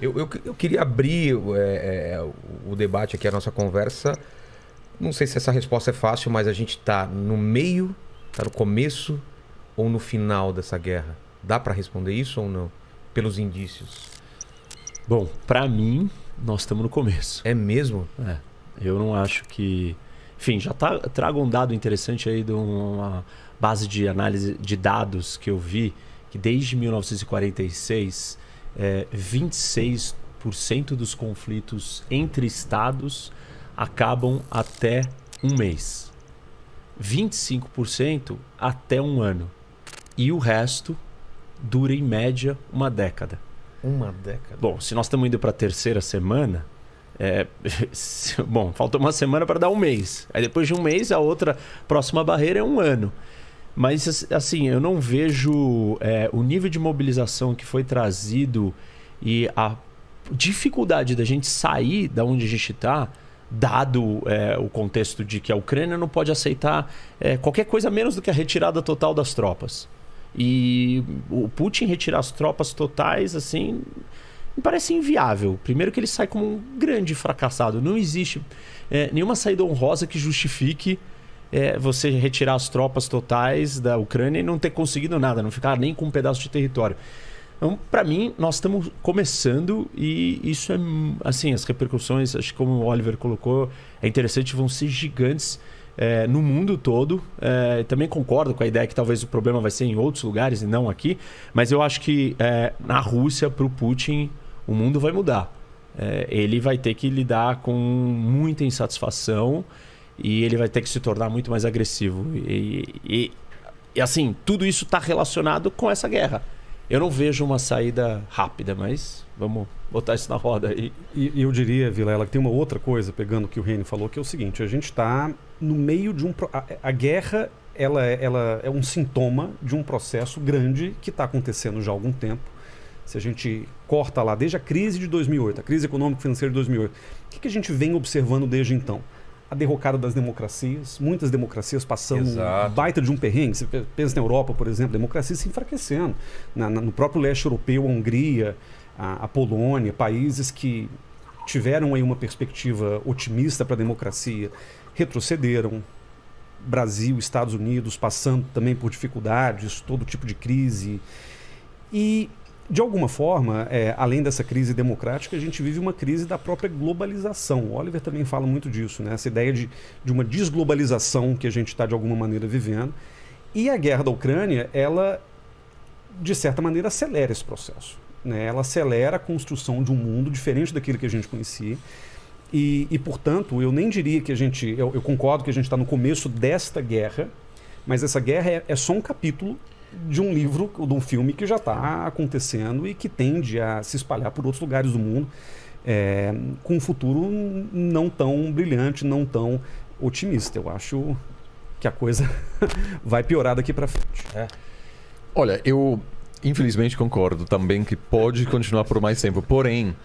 Eu queria abrir o debate aqui, a nossa conversa. Não sei se essa resposta é fácil, mas a gente está no meio, está no começo ou no final dessa guerra? Dá para responder isso ou não? Pelos indícios. Bom, para mim, nós estamos no começo. É mesmo? Eu não acho que... Enfim, já trago um dado interessante aí de uma base de análise de dados que eu vi, que desde 1946, 26% dos conflitos entre estados acabam até um mês. 25% até um ano. E o resto dura em média uma década. Uma década? Bom, se nós estamos indo para a terceira semana... Bom, falta uma semana para dar um mês. Aí depois de um mês, a outra próxima barreira é um ano. Mas assim, eu não vejo o nível de mobilização que foi trazido e a dificuldade da gente sair da onde a gente está, dado o contexto de que a Ucrânia não pode aceitar qualquer coisa menos do que a retirada total das tropas. E o Putin retirar as tropas totais, assim... me parece inviável. Primeiro que ele sai como um grande fracassado. Não existe nenhuma saída honrosa que justifique você retirar as tropas totais da Ucrânia e não ter conseguido nada, não ficar nem com um pedaço de território. Então, para mim, nós estamos começando e isso é, assim, as repercussões, acho que como o Oliver colocou, é interessante, vão ser gigantes no mundo todo. Também concordo com a ideia que talvez o problema vai ser em outros lugares e não aqui, mas eu acho que na Rússia, para o Putin, o mundo vai mudar. Ele vai ter que lidar com muita insatisfação e ele vai ter que se tornar muito mais agressivo. E assim, tudo isso está relacionado com essa guerra. Eu não vejo uma saída rápida, mas vamos botar isso na roda aí. E eu diria, Vilela, que tem uma outra coisa, pegando o que o Reni falou, que é o seguinte: a gente está no meio de a guerra, ela é um sintoma de um processo grande que está acontecendo já há algum tempo. Se a gente corta lá desde a crise de 2008, a crise econômica e financeira de 2008, o que a gente vem observando desde então? A derrocada das democracias, muitas democracias passando um baita de um perrengue. Você pensa na Europa, por exemplo, democracia se enfraquecendo. No próprio leste europeu, a Hungria, a Polônia, países que tiveram aí uma perspectiva otimista para a democracia, retrocederam. Brasil, Estados Unidos, passando também por dificuldades, todo tipo de crise. E, de alguma forma, além dessa crise democrática, a gente vive uma crise da própria globalização. O Oliver também fala muito disso, né? Essa ideia de uma desglobalização que a gente está, de alguma maneira, vivendo. E a guerra da Ucrânia, ela, de certa maneira, acelera esse processo, né? Ela acelera a construção de um mundo diferente daquilo que a gente conhecia. E portanto, eu nem diria que a gente... Eu concordo que a gente está no começo desta guerra, mas essa guerra é só um capítulo de um livro, de um filme que já está acontecendo e que tende a se espalhar por outros lugares do mundo, com um futuro não tão brilhante, não tão otimista. Eu acho que a coisa vai piorar daqui para frente. Olha, eu infelizmente concordo também que pode continuar por mais tempo, porém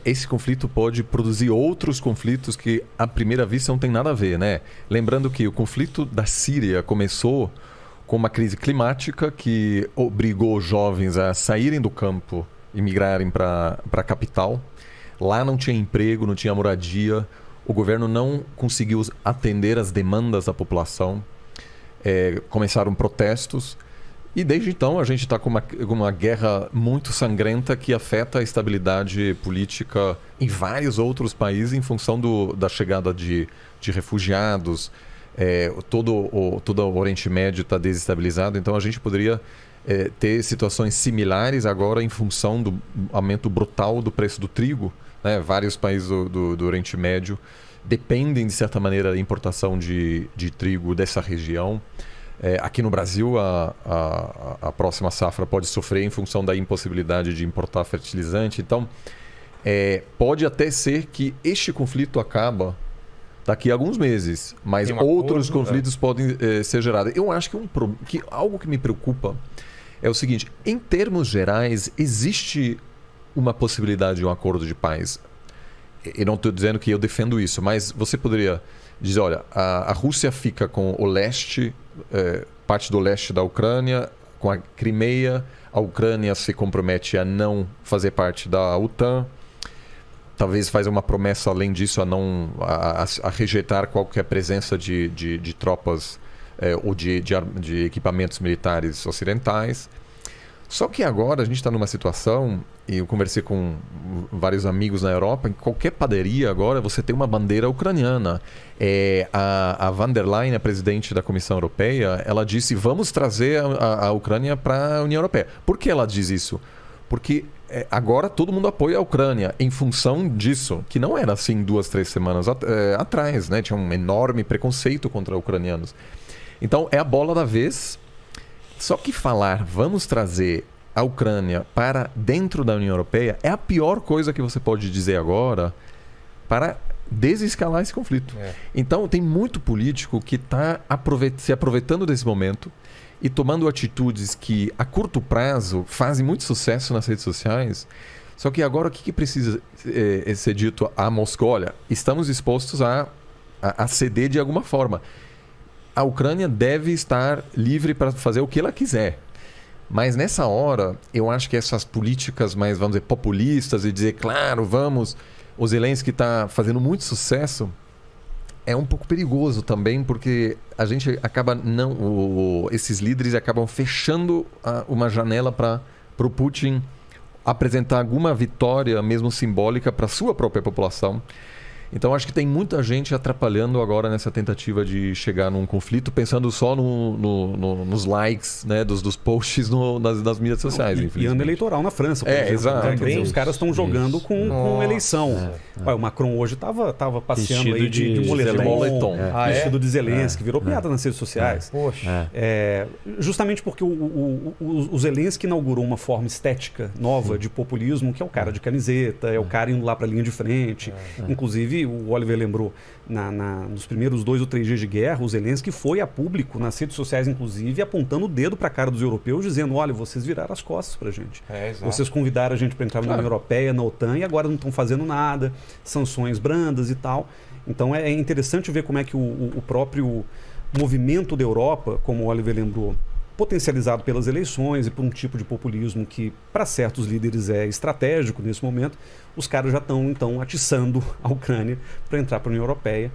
esse conflito pode produzir outros conflitos que à primeira vista não tem nada a ver, né? Lembrando que o conflito da Síria começou com uma crise climática que obrigou os jovens a saírem do campo e migrarem para a capital. Lá não tinha emprego, não tinha moradia, o governo não conseguiu atender as demandas da população, começaram protestos e desde então a gente está com uma guerra muito sangrenta que afeta a estabilidade política em vários outros países em função da chegada de refugiados. Todo o Oriente Médio está desestabilizado, então a gente poderia ter situações similares agora em função do aumento brutal do preço do trigo, né? Vários países do Oriente Médio dependem, de certa maneira, da importação de trigo dessa região. Aqui no Brasil, a próxima safra pode sofrer em função da impossibilidade de importar fertilizante. Então, pode até ser que este conflito acaba daqui a alguns meses, mas outros conflitos podem ser gerados. Eu acho que algo que me preocupa é o seguinte: em termos gerais, existe uma possibilidade de um acordo de paz. Eu não estou dizendo que eu defendo isso, mas você poderia dizer, olha, a Rússia fica com o leste, parte do leste da Ucrânia, com a Crimeia, A Ucrânia se compromete a não fazer parte da OTAN. Talvez faz uma promessa, além disso, a rejeitar qualquer presença de tropas ou de equipamentos militares ocidentais. Só que agora a gente está numa situação, e eu conversei com vários amigos na Europa, em qualquer padaria agora você tem uma bandeira ucraniana. A van der Leyen, a presidente da Comissão Europeia, ela disse: vamos trazer a Ucrânia para a União Europeia. Por que ela diz isso? Porque agora todo mundo apoia a Ucrânia em função disso, que não era assim 2, 3 semanas atrás, né? Tinha um enorme preconceito contra ucranianos. Então é a bola da vez. Só que falar, vamos trazer a Ucrânia para dentro da União Europeia, é a pior coisa que você pode dizer agora para desescalar esse conflito. Então tem muito político que está se aproveitando desse momento e tomando atitudes que a curto prazo fazem muito sucesso nas redes sociais. Só que agora o que precisa ser dito a Moscou? Olha, estamos dispostos a ceder de alguma forma. A Ucrânia deve estar livre para fazer o que ela quiser. Mas nessa hora, eu acho que essas políticas mais, vamos dizer, populistas e dizer, claro, vamos, o Zelensky está fazendo muito sucesso, é um pouco perigoso também, porque a gente acaba esses líderes acabam fechando uma janela para o Putin apresentar alguma vitória, mesmo simbólica, para a sua própria população. Então acho que tem muita gente atrapalhando agora nessa tentativa de chegar num conflito, pensando só nos likes, né, dos posts nas mídias sociais. E ano eleitoral na França, por exemplo. Exato. Quer dizer, os caras estão jogando com eleição. O Macron hoje estava passeando vestido aí de moletom, vestido de Zelensky, virou piada nas redes sociais. Poxa. Justamente porque o Zelensky inaugurou uma forma estética nova de populismo, que é o cara de camiseta, é o cara indo lá para a linha de frente. Inclusive, o Oliver lembrou, nos primeiros 2 ou 3 dias de guerra, o Zelensky foi a público, nas redes sociais inclusive, apontando o dedo para a cara dos europeus, dizendo: olha, vocês viraram as costas para a gente. Vocês convidaram a gente para entrar na União Europeia, na OTAN, e agora não estão fazendo nada, sanções brandas e tal. Então é interessante ver como é que o próprio movimento da Europa, como o Oliver lembrou, potencializado pelas eleições e por um tipo de populismo que, para certos líderes, é estratégico nesse momento, os caras já estão, então, atiçando a Ucrânia para entrar para a União Europeia.